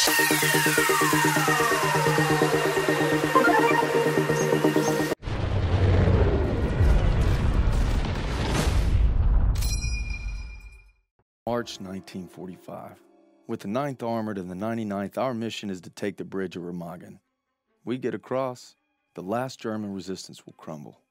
March 1945. With the 9th Armored and the 99th, our mission is to take the bridge of Remagen. We get across, the last German resistance will crumble.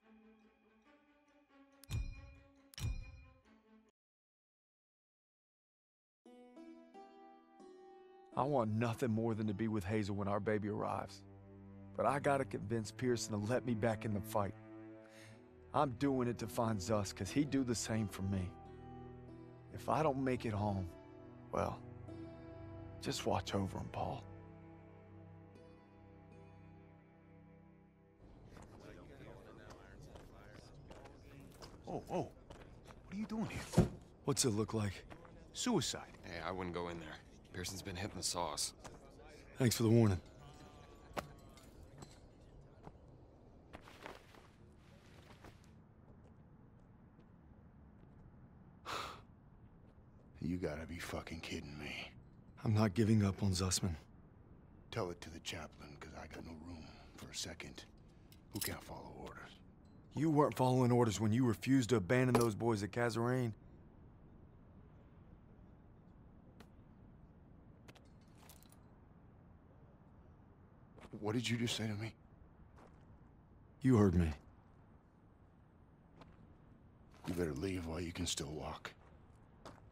I want nothing more than to be with Hazel when our baby arrives. But I gotta convince Pearson to let me back in the fight. I'm doing it to find Zus, because he'd do the same for me. If I don't make it home, well, just watch over him, Paul. Oh, what are you doing here? What's it look like? Suicide. Hey, I wouldn't go in there. Pearson's been hitting the sauce. Thanks for the warning. You gotta be fucking kidding me. I'm not giving up on Zussman. Tell it to the chaplain, because I got no room for a second. Who can't follow orders? You weren't following orders when you refused to abandon those boys at Kazarane. What did you just say to me? You heard me. You better leave while you can still walk.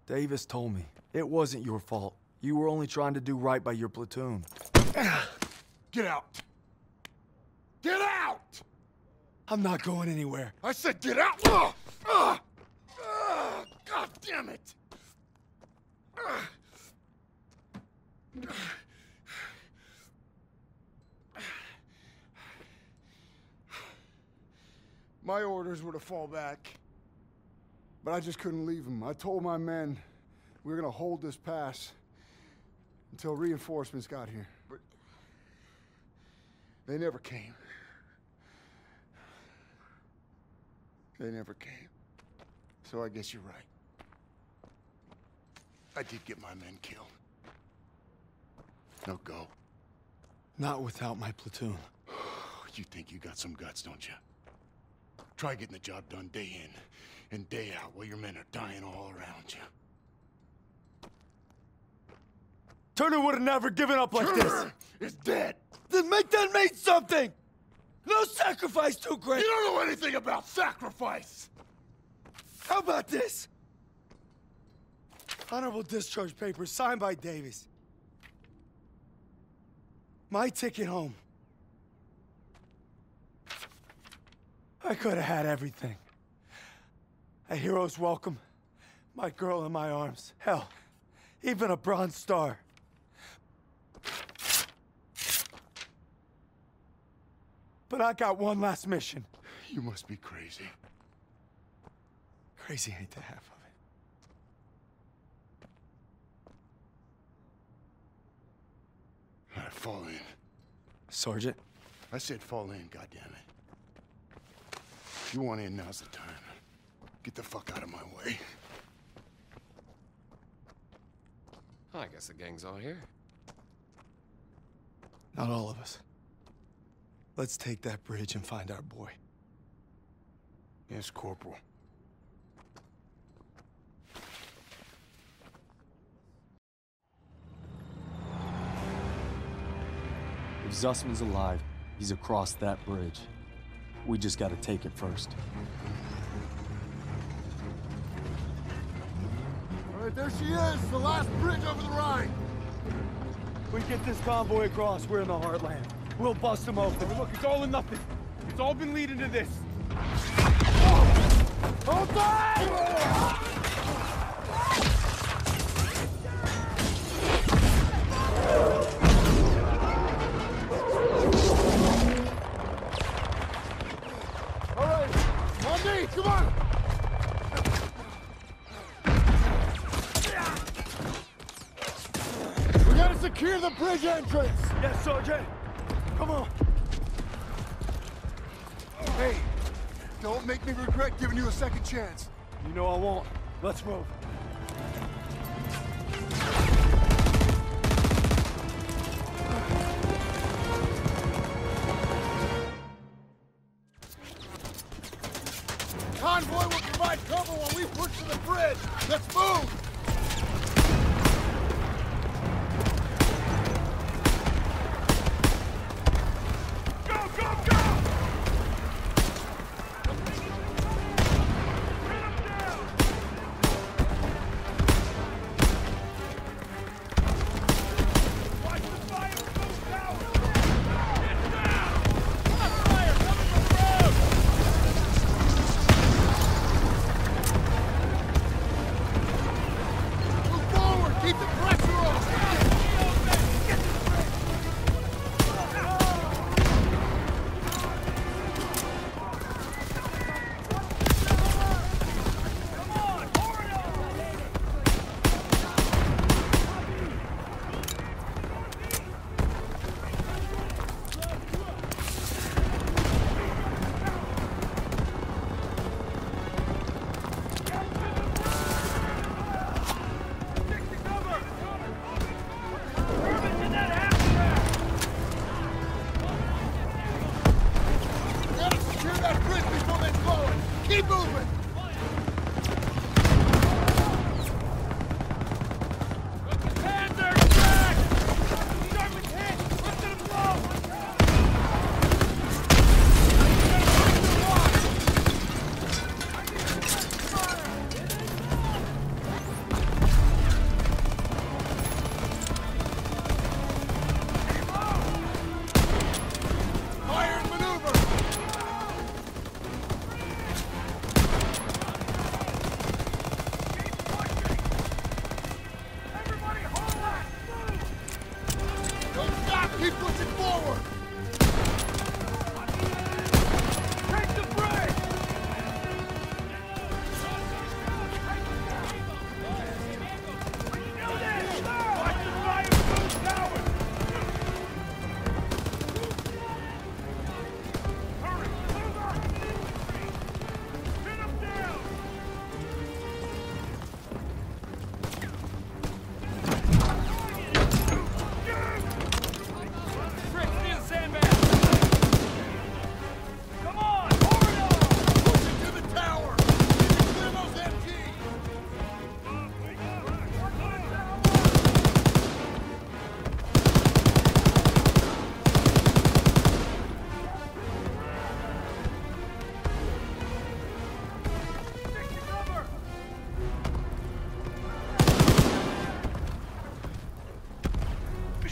Davis told me. It wasn't your fault. You were only trying to do right by your platoon. Get out! Get out! I'm not going anywhere. I said get out! God damn it! My orders were to fall back. But I just couldn't leave them. I told my men we were gonna hold this pass until reinforcements got here. But they never came. They never came. So I guess you're right. I did get my men killed. Now go. Not without my platoon. You think you got some guts, don't you? Try getting the job done day in and day out while your men are dying all around you. Turner would have never given up like Turner is dead. Then make that mean something! No sacrifice too great! You don't know anything about sacrifice! How about this? Honorable discharge papers signed by Davis. My ticket home. I could have had everything. A hero's welcome, my girl in my arms, hell, even a Bronze Star. But I got one last mission. You must be crazy. Crazy ain't the half of it. All right, fall in. Sergeant? I said fall in, goddammit. If you want in, now's the time. Get the fuck out of my way. I guess the gang's all here. Not all of us. Let's take that bridge and find our boy. Yes, Corporal. If Zussman's alive, he's across that bridge. We just gotta take it first. All right, there she is, the last bridge over the Rhine. We get this convoy across, we're in the heartland. We'll bust them open. Look, it's all or nothing. It's all been leading to this. Hold on! All right, on me, come on! We gotta secure the bridge entrance! Yes, Sergeant. Come on. Hey, don't make me regret giving you a second chance. You know I won't. Let's move.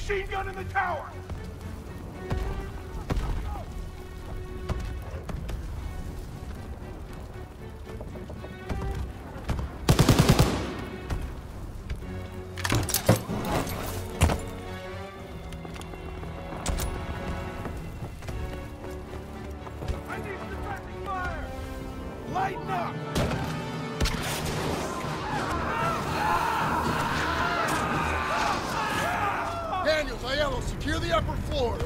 machine gun in the tower! I need suppressing fire! Lighten up! Daniels, Aiello, secure the upper floors.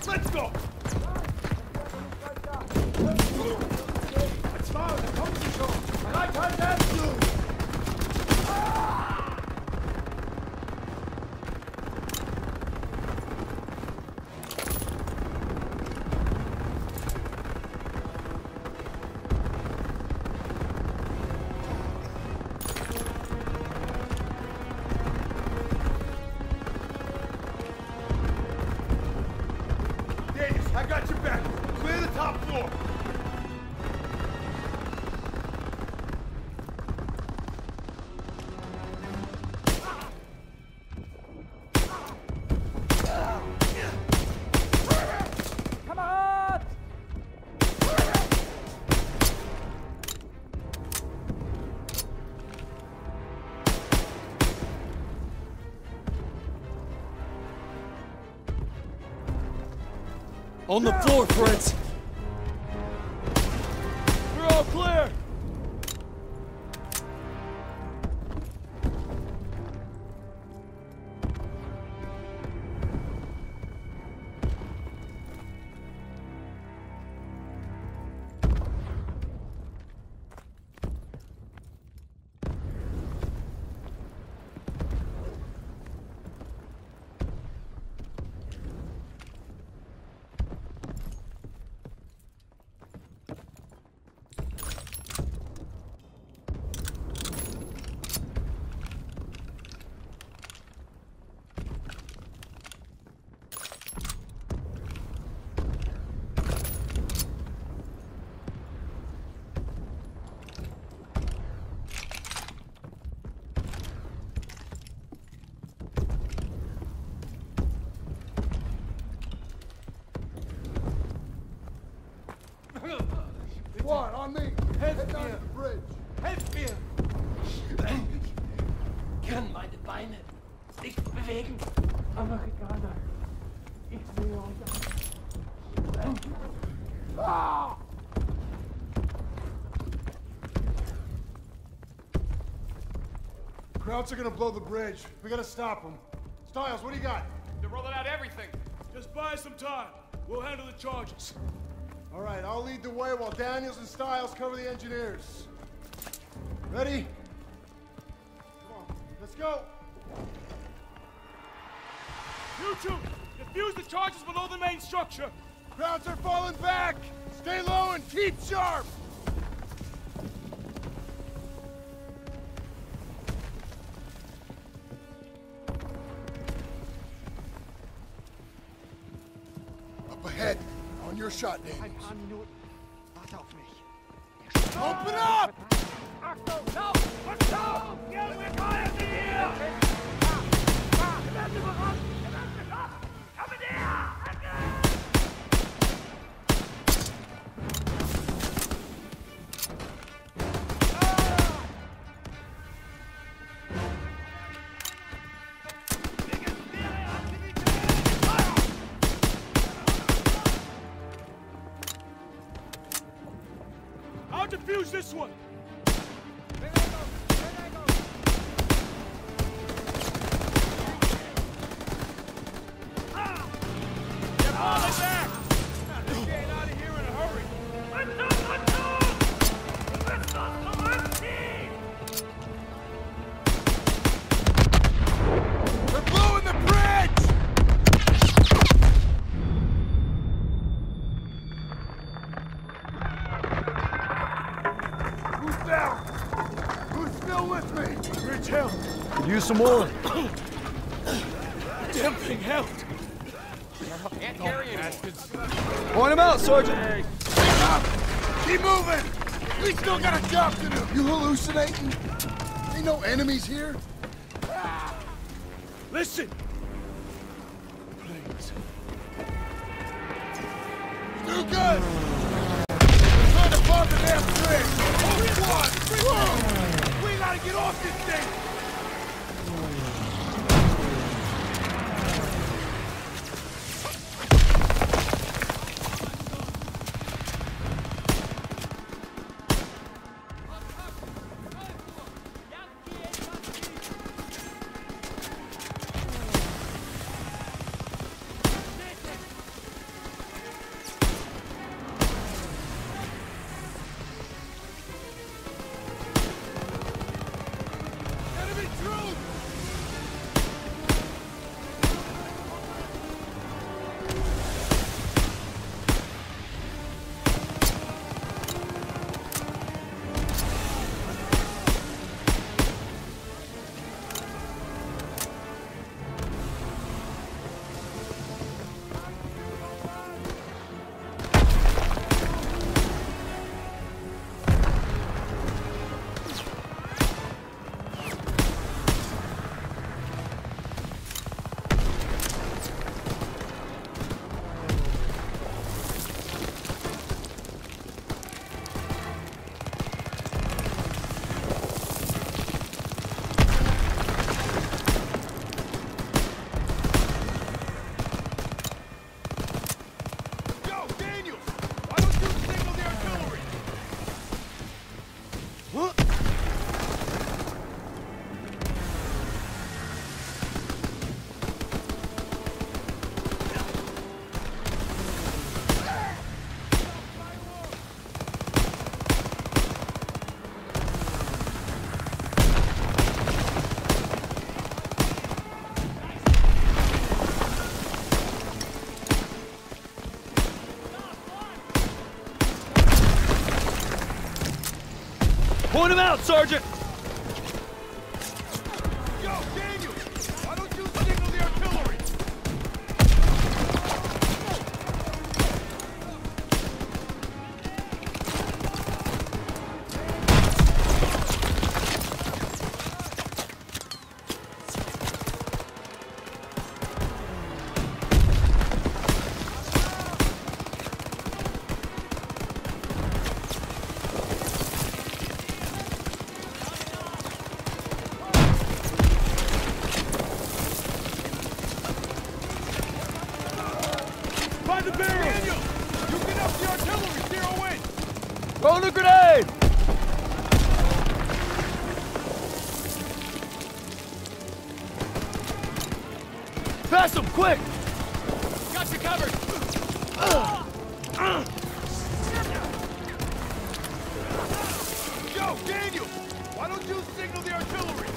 Let's go! Als Frau, da kommen Sie schon! Bereithalten! I got your back. Clear the top floor. On the floor, Fritz! We're all clear! What? On me! Head down to the bridge! Helft mir! Kann meine Beine nicht bewegen. Amerikaner, ich sehe euch an. Ah! Krauts are gonna blow the bridge. We gotta stop them. Stiles, what do you got? They're rolling out everything. Just buy us some time. We'll handle the charges. All right, I'll lead the way while Daniels and Stiles cover the engineers. Ready? Come on, let's go. You two, defuse the charges below the main structure. Krauts are falling back. Stay low and keep sharp. Up ahead, on your shot, Daniels. Ein paar Minuten. Warte auf mich. Open up! Achtung, lauf! Was lauf! Ja, wir kommen hier! Wir werden überrannt! Wir werden geschossen! Kommen her! I'll defuse this one! Could use some more. Damn thing helped! Can't carry anymore. Hold Point him out, Sergeant! Hey, stop! Keep moving! We still got a job to do! You hallucinating? Ain't no enemies here. Listen! Please. Do good! We're trying to bomb the damn bridge! Whoa! We gotta get off this thing! Point him out, Sergeant! Yo, Daniel! Why don't you signal the artillery? Find the barrel! Daniel! You get up the artillery, zero in! Throw the grenade! Pass him, quick! Got you covered! Yo, Daniel! Why don't you signal the artillery?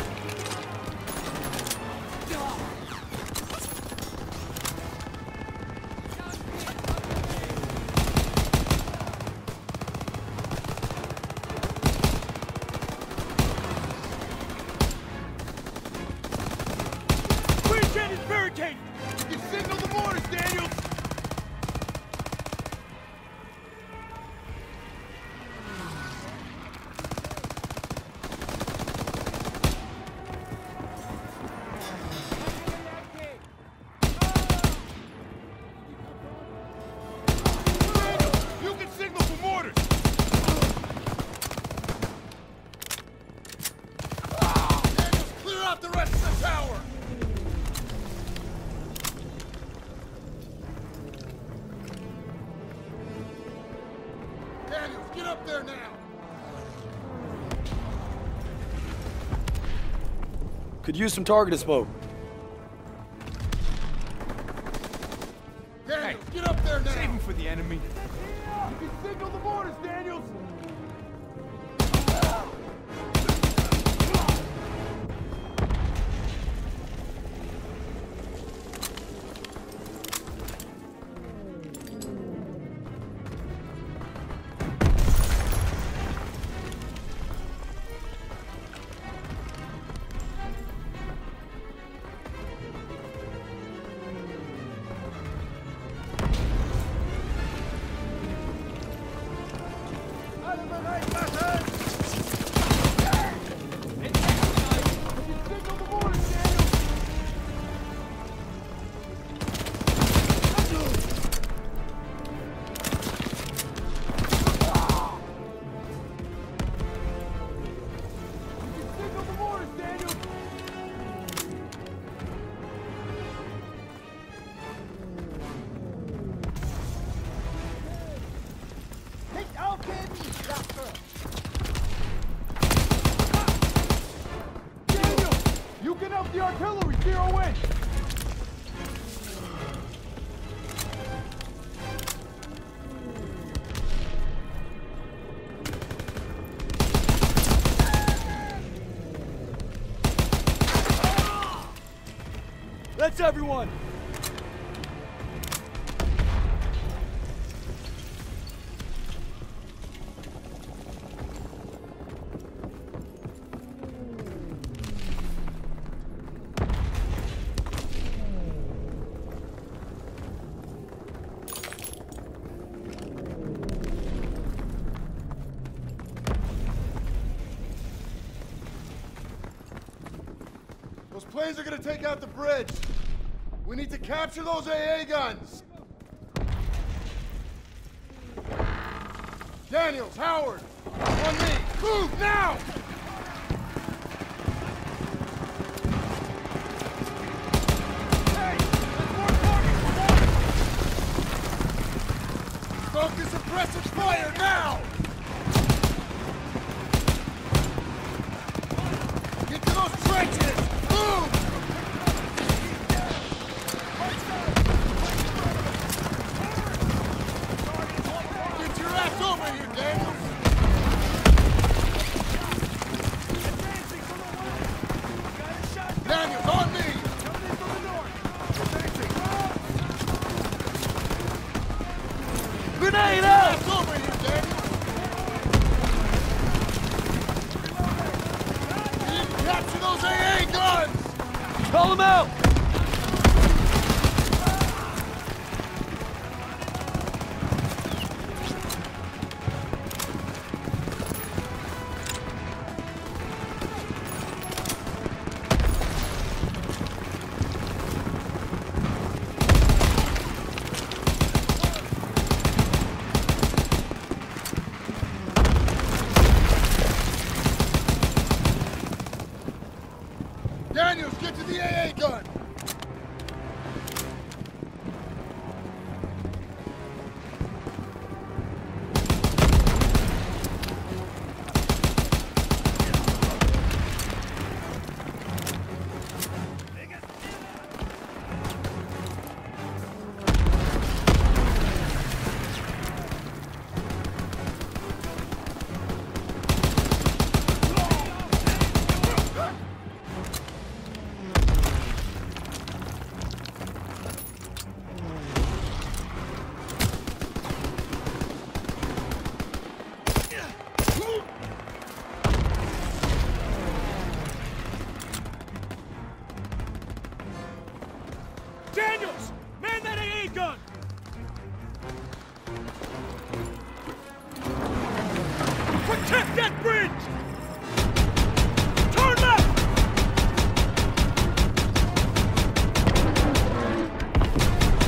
Barricade! You signal the mortars, Daniel! Daniel, you can signal for mortars! Daniel, clear out the rest of the tower! Daniels, get up there now! Could use some targeted smoke. Daniels, get up there now! Save him for the enemy. You can signal the mortars, Daniels! That's everyone! Those planes are gonna take out the bridge. We need to capture those AA guns! Daniels, Howard! On me! Move, now! Hey! There's more targets! Focus aggressive fire, now! Get to those trenches! Move! Over here, Daniels! Daniels, on me! Grenade out! Over here, Daniels! We need to capture those AA guns! Call them out! Daniels, get to the AA gun! Daniels! Man that AA gun! Protect that bridge! Turn left!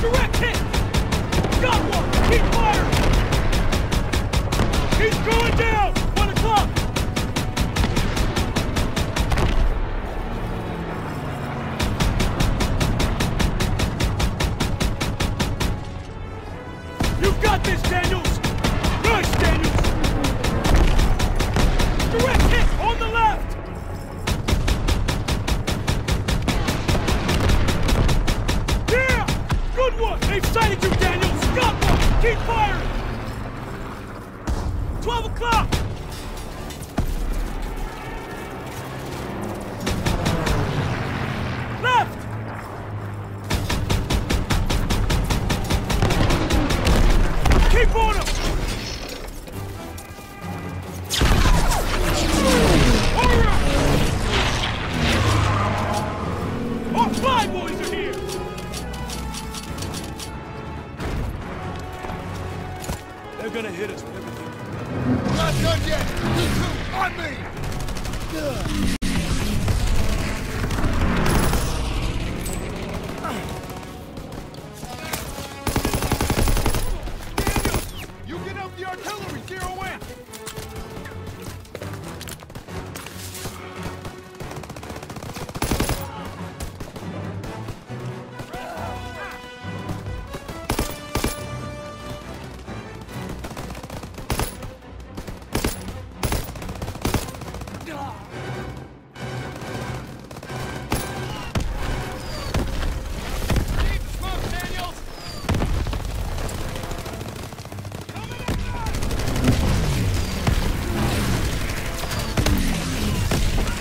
Direct hit! Got one! Keep firing! He's going down! 1 o'clock! You've got this, Daniels! Nice, Daniels! Direct hit on the left! Yeah! Good one! They've sighted you, Daniels! Got one! Keep firing! 12 o'clock! Left! Keep on him! Our fly boys are here! They're gonna hit us with everything. We're not done yet! You two, on me! Daniel! You get up the artillery! Zero in!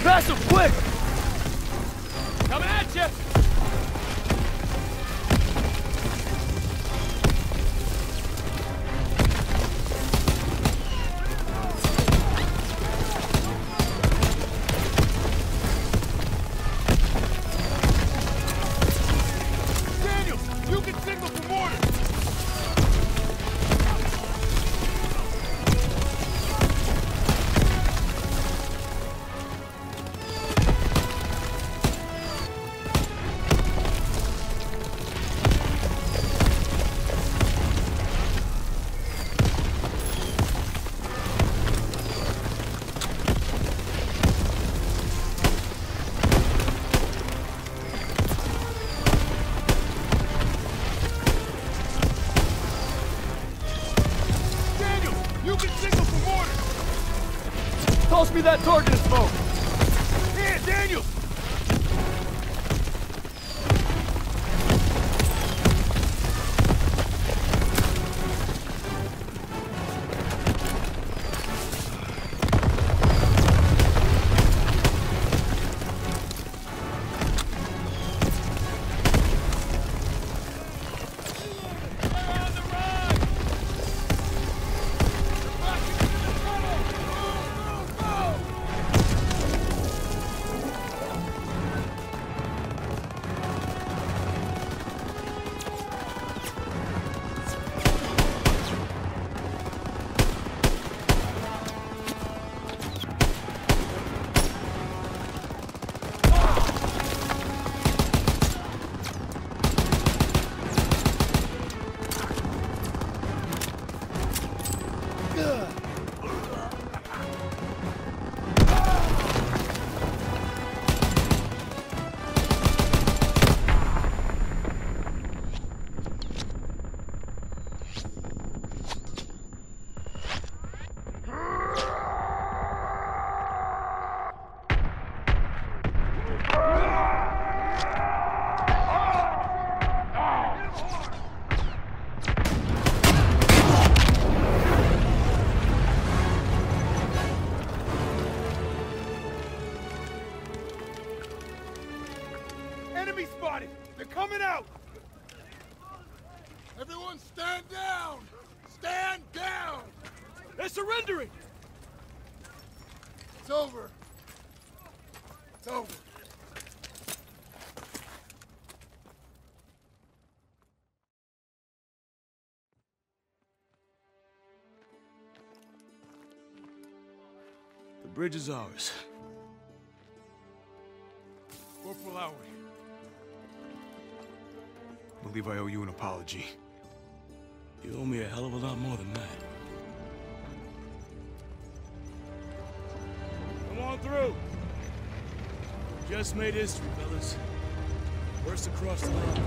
Pass him, quick! Coming at you! Daniel, you can signal for mortar! Toss me that target and smoke! Here, Daniel! Enemy spotted! They're coming out! Everyone stand down! Stand down! They're surrendering! It's over. It's over. The bridge is ours. Corporal Lowry. I believe I owe you an apology. You owe me a hell of a lot more than that. Come on through! Just made history, fellas. First across the line.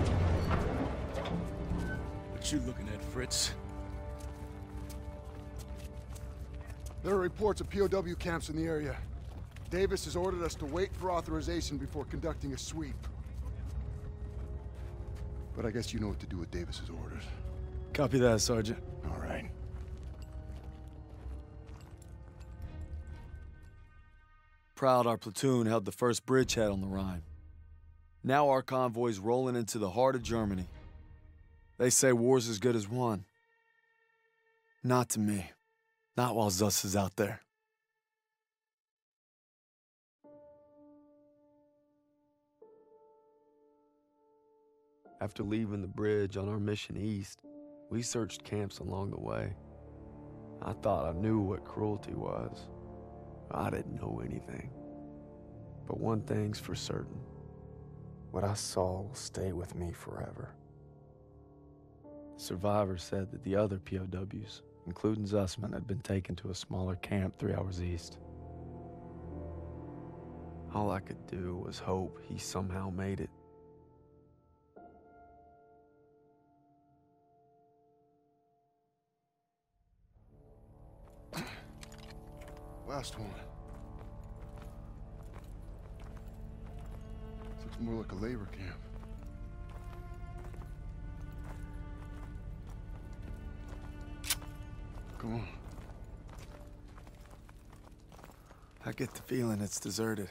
What you looking at, Fritz? There are reports of POW camps in the area. Davis has ordered us to wait for authorization before conducting a sweep. But I guess you know what to do with Davis's orders. Copy that, Sergeant. All right. Proud our platoon held the first bridgehead on the Rhine. Now our convoy's rolling into the heart of Germany. They say war's as good as won. Not to me. Not while Zuss is out there. After leaving the bridge on our mission east, we searched camps along the way. I thought I knew what cruelty was. I didn't know anything. But one thing's for certain. What I saw will stay with me forever. Survivors said that the other POWs, including Zussman, had been taken to a smaller camp 3 hours east. All I could do was hope he somehow made it. Last one. This looks more like a labor camp. Come on. I get the feeling it's deserted.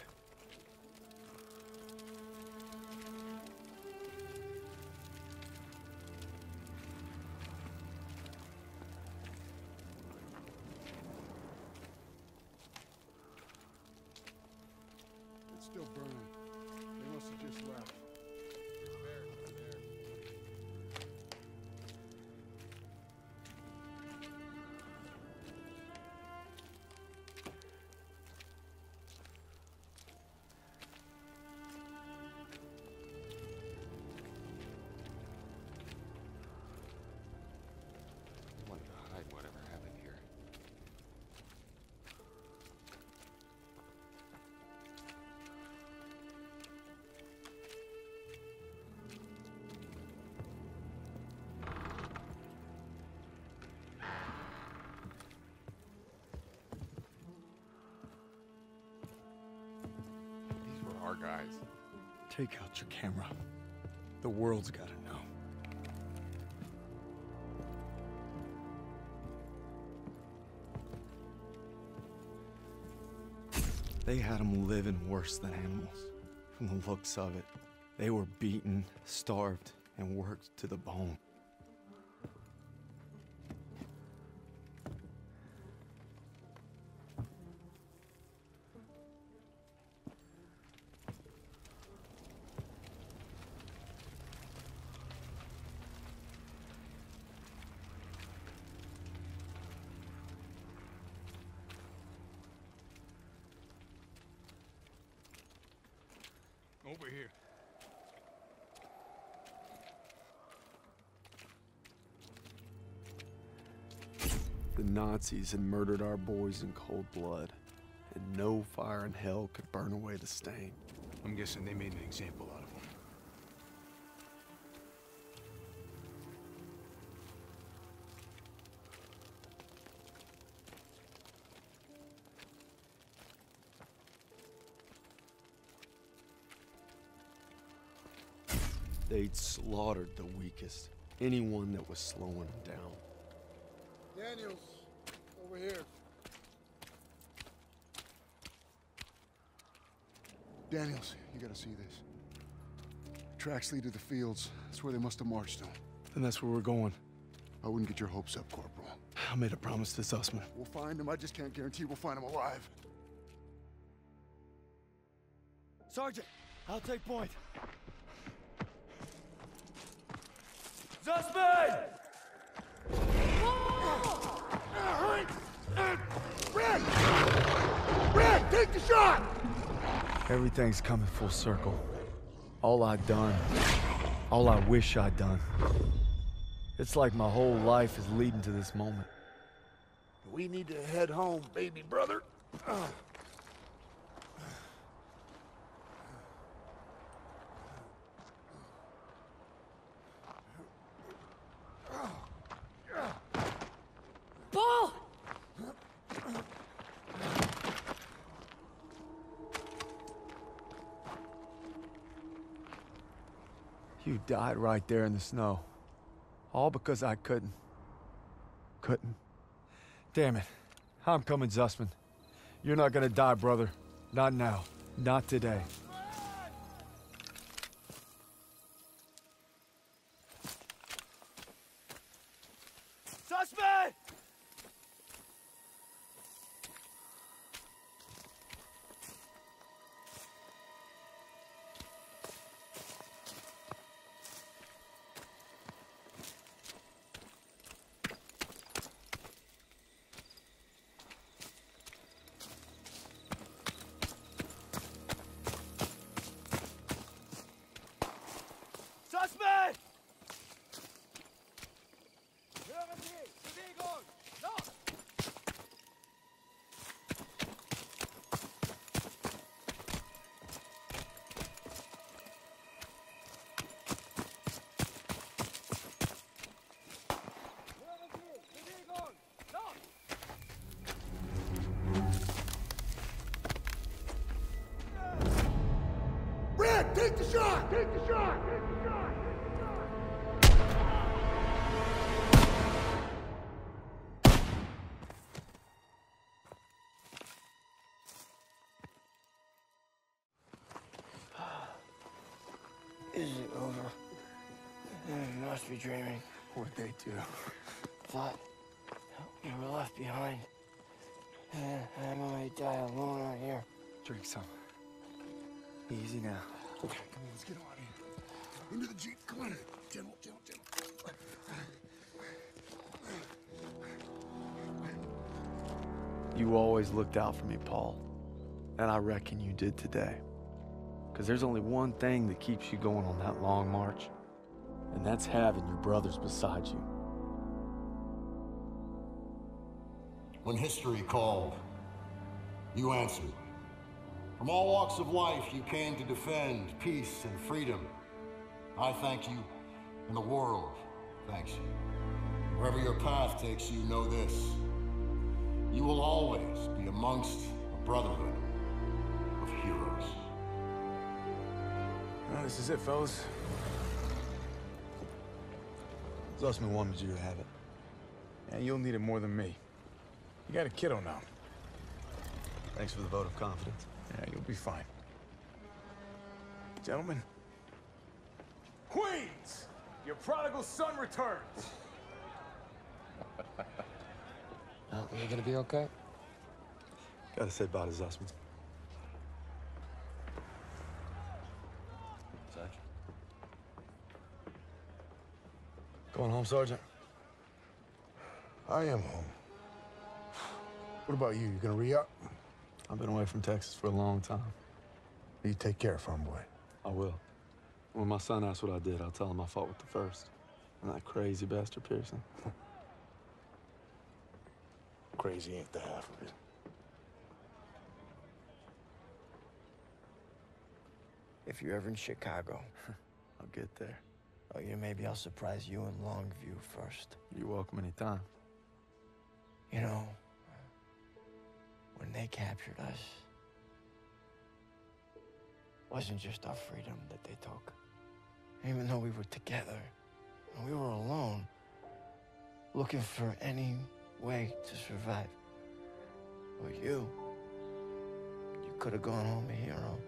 It's still burning. They must have just left. Our guys. Take out your camera. The world's gotta know. They had them living worse than animals. From the looks of it, they were beaten, starved, and worked to the bone. Over here. The Nazis had murdered our boys in cold blood, and no fire in hell could burn away the stain. I'm guessing they made an example out of them. They'd slaughtered the weakest, anyone that was slowing them down. Daniels, over here. Daniels, you gotta see this. Tracks lead to the fields. That's where they must have marched them. And that's where we're going. I wouldn't get your hopes up, Corporal. I made a promise to Zussman. We'll find him. I just can't guarantee we'll find him alive. Sergeant, I'll take point. Zussman! Red! Red, take the shot! Everything's coming full circle. All I'd done, all I wish I'd done. It's like my whole life is leading to this moment. We need to head home, baby brother. Paul! You died right there in the snow. All because I couldn't. Damn it. I'm coming, Zussman. You're not gonna die, brother. Not now. Not today. Zussman! shot! Take the shot! Take the shot! Is it over? You must be dreaming. What'd they do? Thought you were left behind. And I might die alone out here. Drink some. Easy now. Okay, come on, let's get out of here. Into the Jeep, come on. General. You always looked out for me, Paul. And I reckon you did today. Because there's only one thing that keeps you going on that long march. And that's having your brothers beside you. When history called, you answered. From all walks of life, you came to defend peace and freedom. I thank you, and the world thanks you. Wherever your path takes you, know this. You will always be amongst a brotherhood of heroes. Well, this is it, fellas. Zussman wanted you to have it. And you'll need it more than me. You got a kiddo now. Thanks for the vote of confidence. Yeah, you'll be fine. Gentlemen. Queens! Your prodigal son returns! You gonna be okay? Gotta say bye to Zussman. Sergeant. Going home, Sergeant? I am home. What about you? You gonna re-up? I've been away from Texas for a long time. You take care, farm boy. I will. When my son asks what I did, I'll tell him I fought with the first. And that crazy bastard Pearson. Crazy ain't the half of it. If you're ever in Chicago, I'll get there. oh, yeah, maybe I'll surprise you in Longview first. You're welcome anytime. You know, when they captured us, it wasn't just our freedom that they took. Even though we were together, and we were alone, looking for any way to survive. But you could have gone home a hero.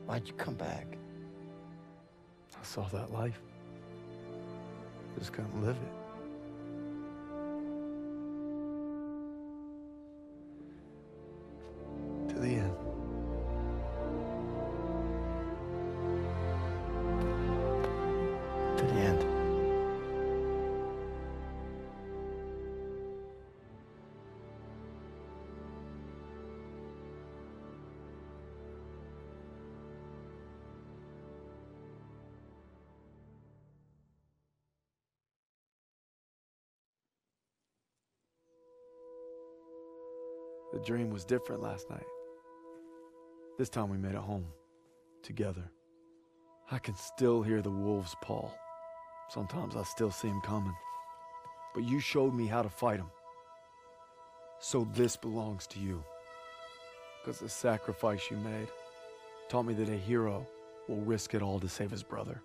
Why'd you come back? I saw that life. Just couldn't live it. To the end. To the end. The dream was different last night. This time we made it home, together. I can still hear the wolves, Paul. Sometimes I still see them coming. But you showed me how to fight them. So this belongs to you. Because the sacrifice you made taught me that a hero will risk it all to save his brother.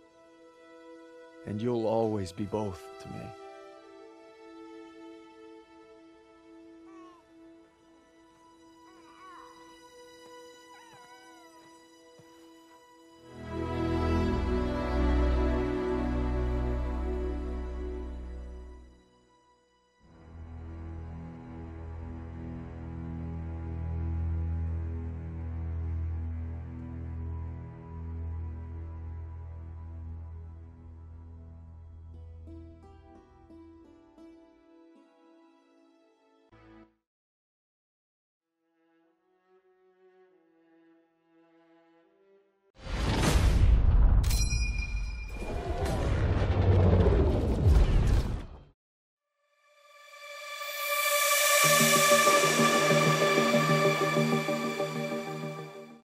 And you'll always be both to me.